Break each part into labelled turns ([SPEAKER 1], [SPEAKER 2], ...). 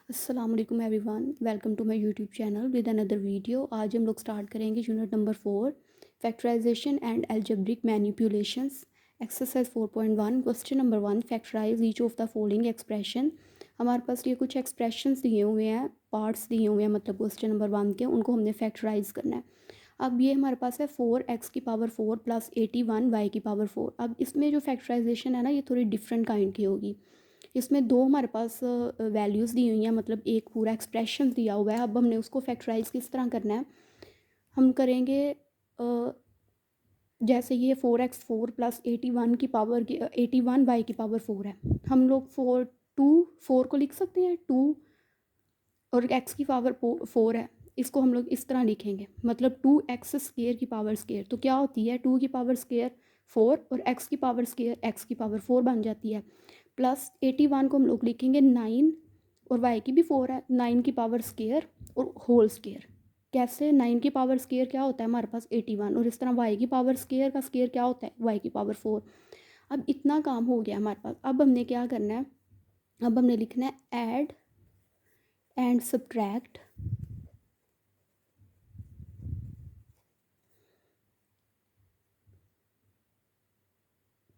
[SPEAKER 1] अस्सलाम वालेकुम everyone, welcome to my YouTube channel with another video. आज हम लोग स्टार्ट करेंगे unit number 4, factorisation and algebraic manipulations, exercise 4.1। Question number 1, factorise each of the following expression. हमारे पास ये कुछ एक्सप्रेशंस दिए हुए हैं, पार्ट्स दिए हुए हैं, मतलब क्वेश्चन नंबर 1 के, उनको हमने फैक्टराइज करना है। अब ये हमारे पास है 4x की पावर 4 प्लस 81 y की पावर 4। अब इसमें जो फैक्टराइजेशन है ना, ये थोड़ी डिफरेंट काइंड की होगी। इसमें दो हमारे पास वैल्यूज़ दी हुई हैं, मतलब एक पूरा एक्सप्रेशन दिया हुआ है। अब हमने उसको फैक्टराइज किस तरह करना है, हम करेंगे जैसे ये 4x4 प्लस 81 की पावर की 81 y की पावर 4 है। हम लोग 4 को लिख सकते हैं 2, और x की पावर 4 है, इसको हम लोग इस तरह लिखेंगे, मतलब 2x² की पावर स्केयर। तो क्या होती है, 2 की पावर स्केयर 4 और x की पावर स्केयर x की पावर 4 बन जाती है। प्लस 81 को हम लोग लिखेंगे 9, और y की भी 4 है, 9 की पावर स्केयर और होल स्केयर। कैसे, 9 की पावर स्केयर क्या होता है हमारे पास 81, और इस तरह y की पावर स्केयर का स्केयर क्या होता है y की पावर 4। अब इतना काम हो गया हमारे पास। अब हमने क्या करना है, अब हमने लिखना है add and subtract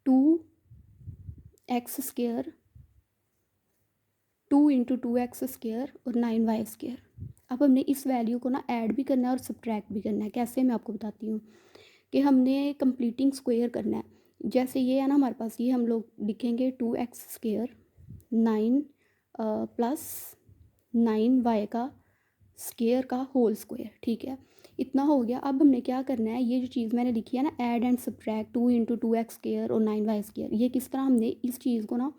[SPEAKER 1] 2x² 2 × 2x² और 9y²। अब हमने इस वैल्यू को ना ऐड भी करना है और सब्ट्रैक्ट भी करना है। कैसे, मैं आपको बताती हूँ कि हमने कंप्लीटिंग स्क्वायर करना है। जैसे ये है ना हमारे पास, ये हम लोग लिखेंगे 2x² 9 प्लस 9y का स्क्वायर का होल स्क्वायर, ठीक है। इतना हो गया। अब हमने क्या करना है, ये जो चीज़ मैंने लिखी है ना, ऐड एंड सब्ट्रैक्ट 2 × 2x² और 9y², ये किस तरह हमने इस चीज़ को ना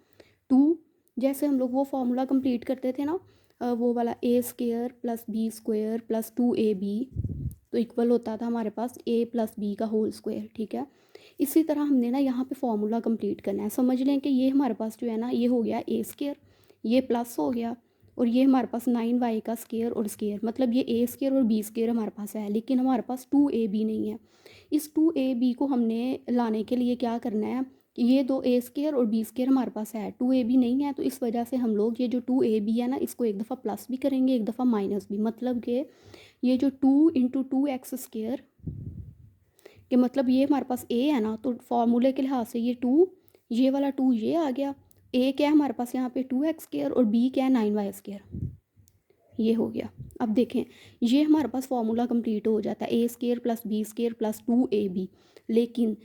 [SPEAKER 1] 2, जैसे हम लोग वो फॉर्मूला कंप्लीट करते थे ना, वो वाला a² plus b² plus 2ab, तो इक्वल होता था हमारे पास a प्लस b का होल स्क्वायर, ठीक है। इसी तरह हमने ना यहाँ पे फॉर्मूला कंप्लीट करना है। समझ लें कि ये हमारे पास जो है ना, ये हो गया a², ये प्लस हो गया, और ये हमारे पास 9y का स्केयर और स्केयर, मतलब ये a² और b² हमारे पास है, लेकिन हमारे पास 2ab नहीं है। इस 2ab को हमने लाने के लिए क्या करना है, कि ये दो a² और b² हमारे पास है, 2ab नहीं है, तो इस वजह से हम लोग ये जो 2ab है ना, इसको एक दफ़ा प्लस भी करेंगे, एक दफ़ा माइनस भी। मतलब कि ये जो 2 × 2x² कि मतलब ये हमारे पास a है ना, तो फॉर्मूले के लिहाज से ये 2, ये वाला 2 ये आ गया। a क्या है हमारे पास यहाँ पे 2x² और b क्या है 9y², ये हो गया। अब देखें, ये हमारे पास फॉर्मूला कंप्लीट हो जाता है a² plus b² plus 2ab, लेकिन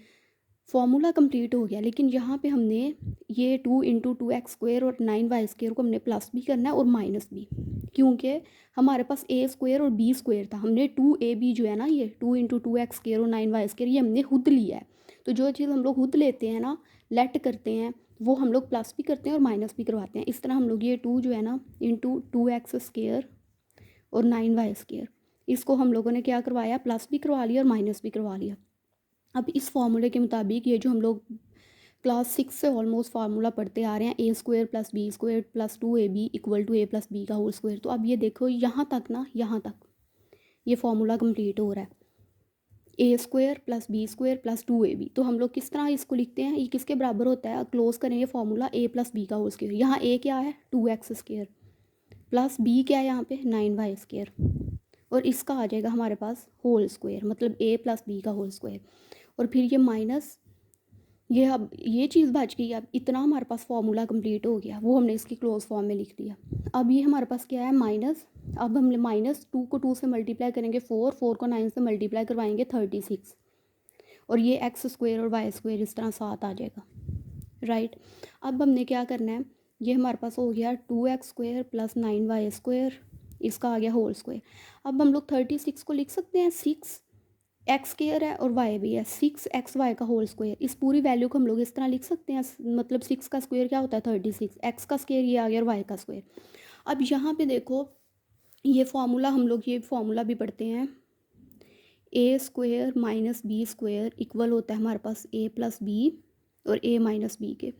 [SPEAKER 1] फॉर्मूला कंप्लीट हो गया, लेकिन यहाँ पे हमने ये 2 × 2x² और 9y² को हमने प्लस भी करना है और माइनस भी, क्योंकि हमारे पास a² और b² था। हमने 2ab जो है ना, ये 2 × 2x² और 9y² ये हमने खुद लिया है। तो जो चीज़ हम लोग खुद लेते हैं ना, लेट करते हैं, वो हम लोग प्लस भी करते हैं और माइनस भी करवाते हैं। इस तरह हम लोग ये 2 जो है ना × 2x² और 9y², इसको हम लोगों ने क्या करवाया, प्लस भी करवा लिया और माइनस भी करवा लिया। अब इस फॉर्मूले के मुताबिक, ये जो हम लोग क्लास 6 से ऑलमोस्ट फार्मूला पढ़ते आ रहे हैं, a² plus b² plus 2ab equal to a plus b का होल स्क्वायर, तो अब ये देखो यहाँ तक ना, यहाँ तक ये फॉर्मूला कंप्लीट हो रहा है, a² plus b² plus 2ab। तो हम लोग किस तरह इसको लिखते हैं, ये किसके बराबर होता है, क्लोज करेंगे फॉर्मूला a प्लस b का होल स्क्वायर। यहाँ a क्या है 2x² प्लस b क्या है यहाँ पे 9y², और इसका आ जाएगा हमारे पास होल स्क्वायर, मतलब a प्लस b का होल स्क्वायर, और फिर ये माइनस, ये अब ये चीज़ बच गई। अब इतना हमारे पास फॉर्मूला कंप्लीट हो गया, वो हमने इसकी क्लोज फॉर्म में लिख दिया। अब ये हमारे पास क्या है माइनस, अब हम -2 को 2 से मल्टीप्लाई करेंगे 4 को 9 से मल्टीप्लाई करवाएंगे 36, और ये x² और y² इस तरह साथ आ जाएगा, राइट। अब हमने क्या करना है, ये हमारे पास हो गया 2x² प्लस 9y², इसका आ गया होल स्क्वायर। अब हम लोग 36 को लिख सकते हैं 6 एक्स स्क्वायर है और वाई भी है, 6xy का होल स्क्वायर। इस पूरी वैल्यू को हम लोग इस तरह लिख सकते हैं, मतलब 6 का स्क्वायर क्या होता है 36, एक्स का स्क्वायर ये आ गया और वाई का स्क्वायर। अब यहाँ पे देखो, ये फॉर्मूला हम लोग ये फॉर्मूला भी पढ़ते हैं, a² माइनस b² इक्वल होता है हमारे पास a प्लस बी और a माइनस बी के।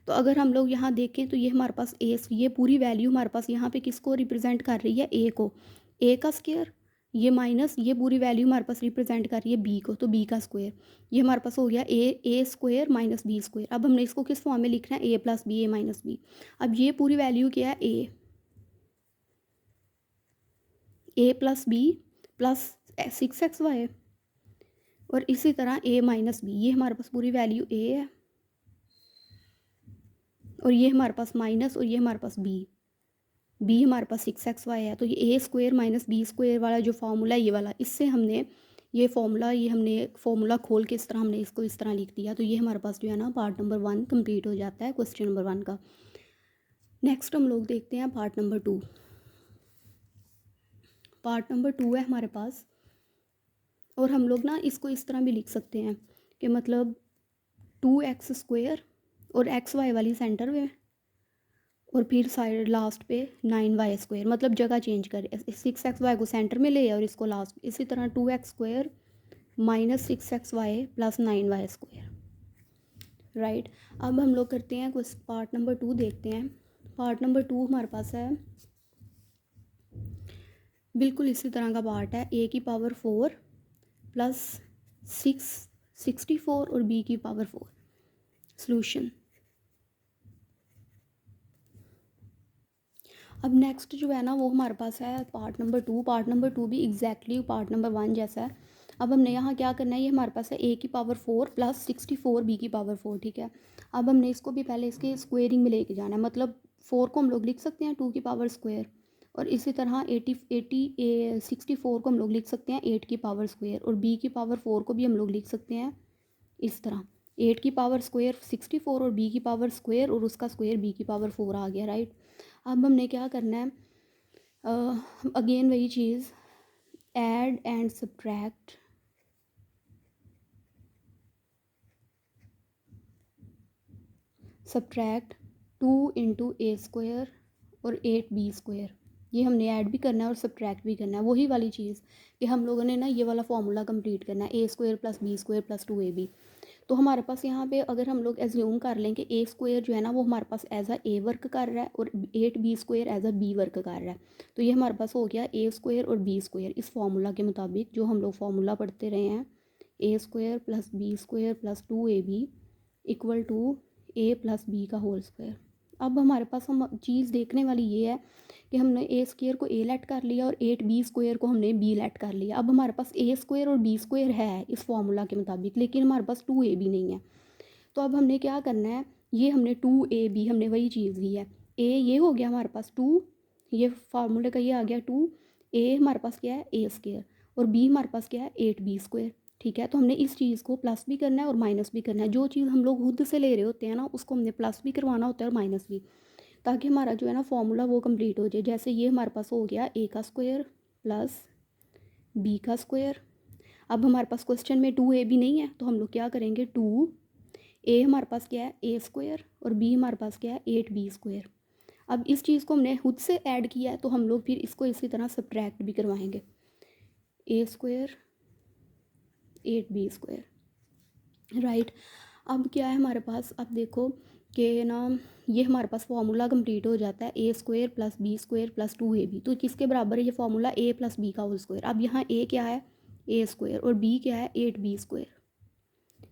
[SPEAKER 1] तो अगर हम लोग यहाँ देखें तो ये हमारे पास ये पूरी वैल्यू हमारे पास यहाँ पे किसको रिप्रेजेंट कर रही है, a को, a का स्क्वायर, ये माइनस ये पूरी वैल्यू हमारे पास रिप्रेजेंट कर रही है b को, तो b का स्क्वायर, ये हमारे पास हो गया a² माइनस b²। अब हमने इसको किस फॉर्म में लिखना है, a plus b a minus b. अब ये पूरी वैल्यू क्या है a, a plus b plus 6xy, और इसी तरह a माइनस बी, ये हमारे पास पूरी वैल्यू a है, और ये हमारे पास माइनस, और ये हमारे पास b हमारे पास 6xy है। तो ये a square minus B square वाला जो फॉर्मूला है ये वाला, इससे हमने ये हमने फॉर्मूला खोल के इस तरह हमने इसको इस तरह लिख दिया। तो ये हमारे पास जो है ना पार्ट नंबर 1 कंप्लीट हो जाता है क्वेश्चन नंबर 1 का। नेक्स्ट हम लोग देखते हैं पार्ट नंबर 2। पार्ट नंबर 2 है हमारे पास, और हम लोग ना इसको इस तरह भी लिख सकते हैं कि मतलब 2x स्क्वायर और XY वाली सेंटर में, और फिर साइड लास्ट पे 9y स्क्वायर, मतलब जगह चेंज करें, 6xy को सेंटर में ले और इसको लास्ट। इसी तरह 2x square minus 6xy plus 9y square, right. अब हम लोग करते हैं कुछ पार्ट नंबर 2 देखते हैं। पार्ट नंबर 2 हमारे पास है बिल्कुल इसी तरह का पार्ट है, a की पावर 4 प्लस 64 और b की पावर 4। सॉल्यूशन। अब नेक्स्ट जो है ना वो हमारे पास है पार्ट नंबर 2। पार्ट नंबर 2 भी एग्जैक्टली पार्ट नंबर 1 जैसा है। अब हमने यहाँ क्या करना है, ये हमारे पास है a की पावर 4 प्लस 64 b की पावर 4, ठीक है। अब हमने इसको भी पहले इसके स्क्वेयरिंग में लेके जाना है, मतलब 4 को हम लोग लिख सकते हैं 2 की पावर स्क्वायर, और इसी तरह 64 को हम लोग लिख सकते हैं 8 की पावर स्क्वायर, और b की पावर 4 को भी हम लोग लिख सकते हैं इस तरह 8 की पावर स्क्वायर 64 और b की पावर स्क्वायर, और उसका स्क्वायर b की पावर 4 आ गया, राइट। अब हमने क्या करना है, अगेन वही चीज़, add and subtract, subtract 2 into A square और 8b स्क्वायर। ये हमने ऐड भी करना है और सब्ट्रैक्ट भी करना है, वही वाली चीज़ कि हम लोगों ने ना ये वाला फॉर्मूला कंप्लीट करना है, A square plus B square plus 2ab। तो हमारे पास यहाँ पे अगर हम लोग एज्यूम कर लें कि ए स्क्वायर जो है ना वो हमारे पास एज अ ए वर्क कर रहा है और 8b square as a B work कर रहा है, तो ये हमारे पास हो गया ए स्क्वायर और बी स्क्वायर इस फॉर्मूला के मुताबिक जो हम लोग फॉर्मूला पढ़ते रहे हैं, A square plus B square plus 2ab equal to A plus B का होल स्क्वायर। अब हमारे पास हम चीज़ देखने वाली ये है कि हमने ए स्क्वायर को ए लेट कर लिया और 8b स्क्वायर को हमने बी लेट कर लिया। अब हमारे पास ए स्क्वायर और बी स्क्वायर है इस फॉर्मूला के मुताबिक, लेकिन हमारे पास 2ab नहीं है। तो अब हमने क्या करना है, ये हमने 2ab हमने वही चीज़ ली है, ए ये हो गया हमारे पास 2, ये फार्मूले का ये आ गया 2, ए हमारे पास क्या है ए स्क्वायर, और बी हमारे पास क्या है 8b स्क्वायर, ठीक है। तो हमने इस चीज़ को प्लस भी करना है और माइनस भी करना है, जो चीज़ हम लोग खुद से ले रहे होते हैं ना उसको हमने प्लस भी करवाना होता है और माइनस भी, ताकि हमारा जो है ना फॉर्मूला वो कंप्लीट हो जाए। जैसे ये हमारे पास हो गया ए का स्क्वायर प्लस बी का स्क्वायर। अब हमारे पास क्वेश्चन में 2ab नहीं है, तो हम लोग क्या करेंगे, 2 ए हमारे पास क्या है ए स्क्वायर और बी हमारे पास क्या है 8b स्क्वायर। अब इस चीज़ को हमने खुद से ऐड किया है, तो हम लोग फिर इसको इसी तरह सब्ट्रैक्ट भी करवाएंगे, ए स्क्वायर 8b स्क्वायर, राइट। अब क्या है हमारे पास, अब देखो कि ना ये हमारे पास फॉर्मूला कंप्लीट हो जाता है A square plus B square plus 2ab, तो किसके बराबर है ये फॉर्मूला, ए प्लस बी का होल स्क्वायर। अब यहाँ ए क्या है ए स्क्वायर और बी क्या है 8b स्क्वायर,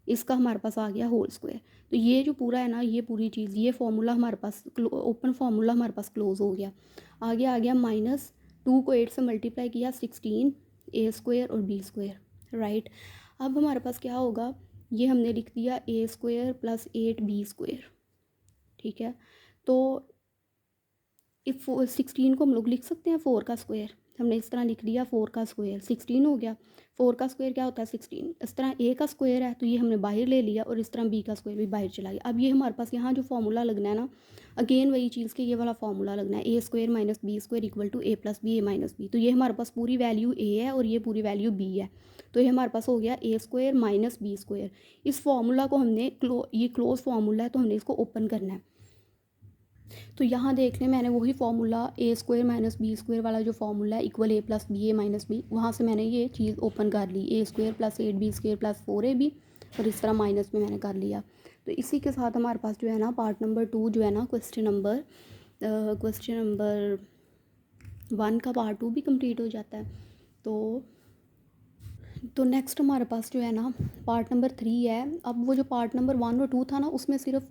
[SPEAKER 1] इसका हमारे पास आ गया होल स्क्वायर। तो ये जो पूरा है ना ये पूरी चीज़, ये फॉर्मूला हमारे पास ओपन फार्मूला हमारे पास क्लोज हो गया। आगे आ गया माइनस 2 को 8 से मल्टीप्लाई किया 16 ए स्क्वायर और बी स्क्वायर, राइट। अब हमारे पास क्या होगा, ये हमने लिख दिया ए स्क्वायर प्लस 8b स्क्वायर, ठीक है। तो इस 16 को हम लोग लिख सकते हैं 4 का स्क्वायर, हमने इस तरह लिख दिया 4 का स्क्वायर 16 हो गया। 4 का स्क्वायर क्या होता है 16, इस तरह ए का स्क्वायर है तो ये हमने बाहर ले लिया और इस तरह बी का स्क्वायर भी बाहर चला गया। अब ये हमारे पास यहाँ जो फॉर्मूला लगना है ना, अगेन वही चीज़ के ये वाला फॉर्मूला लगना है, A square minus B square equal to A plus B A minus B. तो ये हमारे पास पूरी वैल्यू ए है और ये पूरी वैल्यू बी है, तो ये हमारे पास हो गया A square minus B square. इस फॉर्मूला को हमने ये क्लोज फार्मूला है तो हमने इसको ओपन करना है। तो यहाँ देख लें मैंने वही formula A square minus B square वाला जो फार्मूला है equal A plus B A minus B, वहाँ से मैंने ये चीज़ ओपन कर ली, A square plus 8b square plus 4ab, और इस तरह माइनस में मैंने कर लिया। तो इसी के साथ हमारे पास जो है ना पार्ट नंबर 2 जो है ना क्वेश्चन नंबर 1 का पार्ट 2 भी कंप्लीट हो जाता है। तो नेक्स्ट हमारे पास जो है ना पार्ट नंबर 3 है। अब वो जो पार्ट नंबर 1 और 2 था ना उसमें सिर्फ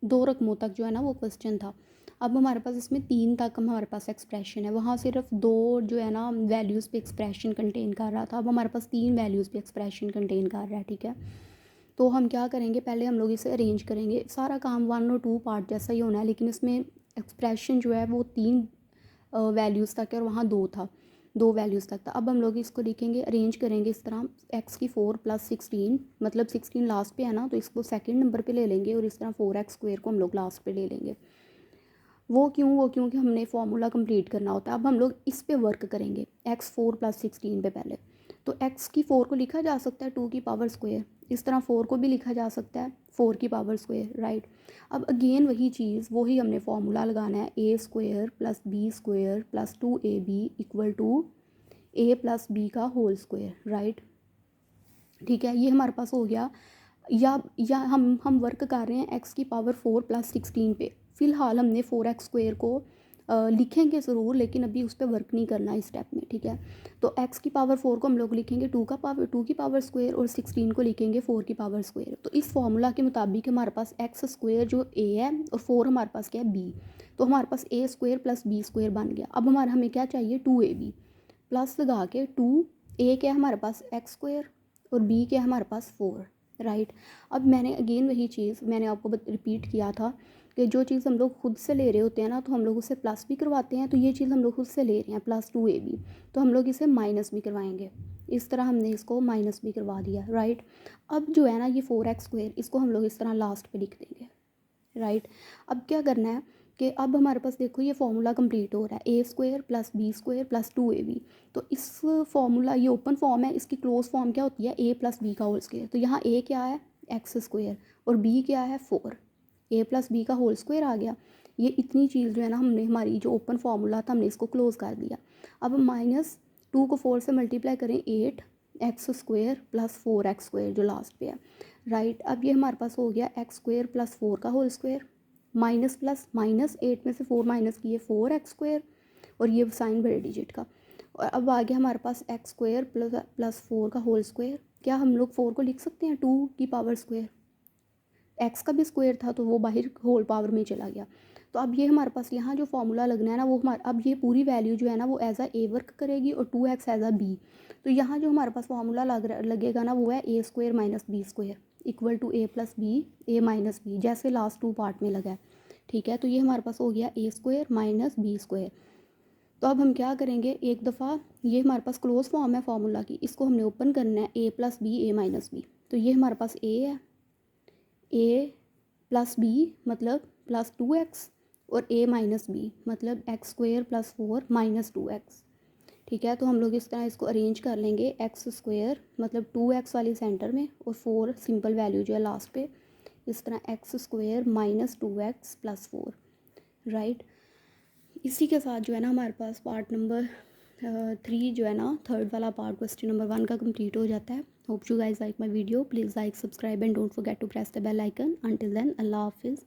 [SPEAKER 1] दो रकमों तक जो है ना वो क्वेश्चन था। अब हमारे पास इसमें 3 तक हमारे पास एक्सप्रेशन है, वहाँ सिर्फ 2 जो है ना वैल्यूज़ पे एक्सप्रेशन कंटेन कर रहा था, अब हमारे पास 3 वैल्यूज़ पे एक्सप्रेशन कंटेन कर रहा है, ठीक है। तो हम क्या करेंगे, पहले हम लोग इसे अरेंज करेंगे, सारा काम 1 और 2 पार्ट जैसा ही होना है, लेकिन इसमें एक्सप्रेशन जो है वो 3 वैल्यूज़ तक है और वहाँ 2 था, 2 वैल्यूज़ तक था। अब हम लोग इसको लिखेंगे, अरेंज करेंगे इस तरह, एक्स की 4 + 16, मतलब 16 लास्ट पे है ना, तो इसको सेकंड नंबर पे ले लेंगे और इस तरह 4x² को हम लोग लास्ट पे ले लेंगे। वो क्योंकि हमने फार्मूला कंप्लीट करना होता है। अब हम लोग इस पे वर्क करेंगे, x 4 + 16 पे पहले। तो x की 4 को लिखा जा सकता है 2 की पावर स्क्वायर, इस तरह 4 को भी लिखा जा सकता है 4 की पावर स्क्वायर, राइट। अब अगेन वही चीज़, वही हमने फार्मूला लगाना है, a² + b² + 2ab = a + b का होल स्क्वायर, राइट। ठीक है, ये हमारे पास हो गया। या हम वर्क कर रहे हैं x की पावर 4 + 16 पे। फ़िलहाल हमने 4x² को लिखेंगे ज़रूर, लेकिन अभी उस पर वर्क नहीं करना इस स्टेप में, ठीक है। तो x की पावर 4 को हम लोग लिखेंगे 2 की पावर स्क्वायर और 16 को लिखेंगे 4 की पावर स्क्वायर। तो इस फॉर्मूला के मुताबिक हमारे पास x² जो a है और 4 हमारे पास क्या है b, तो हमारे पास a² + b² बन गया। अब हमें क्या चाहिए, 2ab प्लस लगा के 2a क्या है हमारे पास x² और b क्या है हमारे पास 4, राइट। अब मैंने अगेन वही चीज़ मैंने आपको रिपीट किया था कि जो चीज़ हम लोग खुद से ले रहे होते हैं ना, तो हम लोग उससे प्लस भी करवाते हैं, तो ये चीज़ हम लोग खुद से ले रहे हैं +2ab, तो हम लोग इसे माइनस भी करवाएंगे, इस तरह हमने इसको माइनस भी करवा दिया, राइट। अब जो है ना ये 4x² इसको हम लोग इस तरह लास्ट पे लिख देंगे, राइट। अब क्या करना है कि अब हमारे पास देखो ये फार्मूला कंप्लीट हो रहा है, a² + b² + 2ab। तो इस फार्मूला, ये ओपन फॉर्म है, इसकी क्लोज फॉर्म क्या होती है, a + b का होल स्क्वायर। तो यहाँ a क्या है x² और b क्या है 4, a + b का होल स्क्वायर आ गया। ये इतनी चीज़ जो है ना, हमने हमारी जो ओपन फार्मूला था हमने इसको क्लोज कर दिया। अब -2 को 4 से मल्टीप्लाई करें, 8x² + 4x² जो लास्ट पे है, राइट। अब ये हमारे पास हो गया x² + 4 का whole square, minus plus minus 8 में से 4 माइनस किए 4x² और ये साइन बड़े डिजिट का। और अब आ गया हमारे पास x² + 4 का होल स्क्वायर। क्या हम लोग 4 को लिख सकते हैं 2 की पावर स्क्वायर, x का भी स्क्वायर था तो वो बाहर होल पावर में चला गया। तो अब ये हमारे पास यहाँ जो फार्मूला लगना है ना, वो हमारा, अब ये पूरी वैल्यू जो है ना वो एज a वर्क करेगी और 2x एज b। तो यहाँ जो हमारे पास फार्मूला लगेगा ना, वो है a² - b² = a + b a - b, जैसे लास्ट 2 पार्ट में लगा है, ठीक है। तो ये हमारे पास हो गया a² - b²। तो अब हम क्या करेंगे, एक दफ़ा ये हमारे पास क्लोज फॉर्म है फार्मूला की, इसको हमने ओपन करना है, a + b a - b। तो ये हमारे पास a है, a + b मतलब +2x और a - b मतलब x² + 4 - 2x, ठीक है। तो हम लोग इस तरह इसको अरेंज कर लेंगे, x² मतलब 2x वाली सेंटर में और 4 सिंपल वैल्यू जो है लास्ट पे, इस तरह x² - 2x + 4, राइट। इसी के साथ जो है ना हमारे पास पार्ट नंबर 3 जो है ना, थर्ड वाला पार्ट क्वेश्चन नंबर 1 का कंप्लीट हो जाता है। Hope you guys like my video, please like, subscribe and don't forget to press the bell icon. Until then, अल्लाह हाफिज़।